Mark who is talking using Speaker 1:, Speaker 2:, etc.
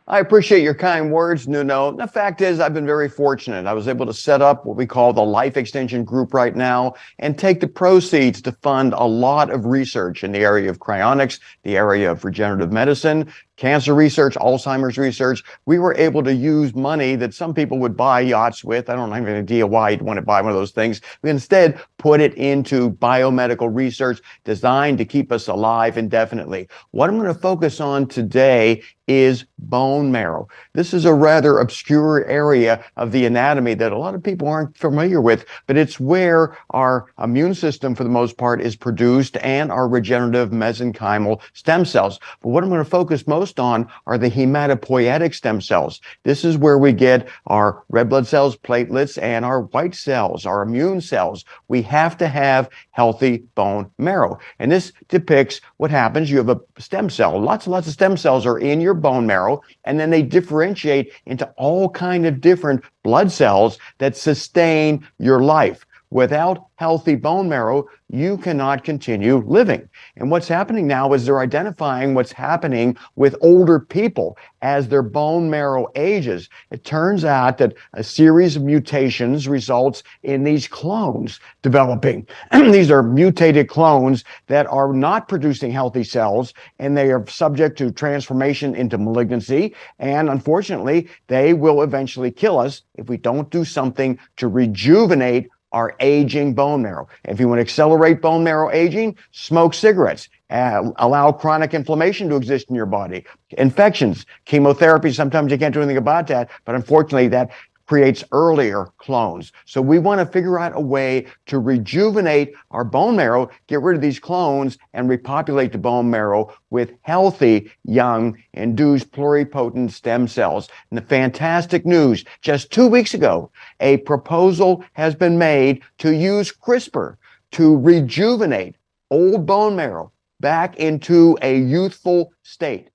Speaker 1: I appreciate your kind words, Nuno. The fact is, I've been very fortunate. I was able to set up what we call the Life Extension Group right now and take the proceeds to fund a lot of research in the area of cryonics, the area of regenerative medicine, cancer research, Alzheimer's research. We were able to use money that some people would buy yachts with. I don't have any idea why you'd want to buy one of those things. We instead put it into biomedical research designed to keep us alive indefinitely. What I'm going to focus on today is bone marrow. This is a rather obscure area of the anatomy that a lot of people aren't familiar with, but it's where our immune system, for the most part, is produced and our regenerative mesenchymal stem cells. But what I'm going to focus most on are the hematopoietic stem cells. This is where we get our red blood cells, platelets, and our white cells, our immune cells. We have to have healthy bone marrow. And this depicts what happens. You have a stem cell. Lots and lots of stem cells are in your bone marrow, and then they differentiate into all kind of different blood cells that sustain your life. Without healthy bone marrow, you cannot continue living. And what's happening now is they're identifying what's happening with older people as their bone marrow ages. It turns out that a series of mutations results in these clones developing. These are mutated clones that are not producing healthy cells, and they are subject to transformation into malignancy. And unfortunately, they will eventually kill us if we don't do something to rejuvenate our aging bone marrow. If you want to accelerate bone marrow aging, smoke cigarettes, allow chronic inflammation to exist in your body, infections, chemotherapy. Sometimes you can't do anything about that, but unfortunately that creates earlier clones. So we want to figure out a way to rejuvenate our bone marrow, get rid of these clones, and repopulate the bone marrow with healthy, young, induced pluripotent stem cells. And the fantastic news, just 2 weeks ago, a proposal has been made to use CRISPR to rejuvenate old bone marrow back into a youthful state.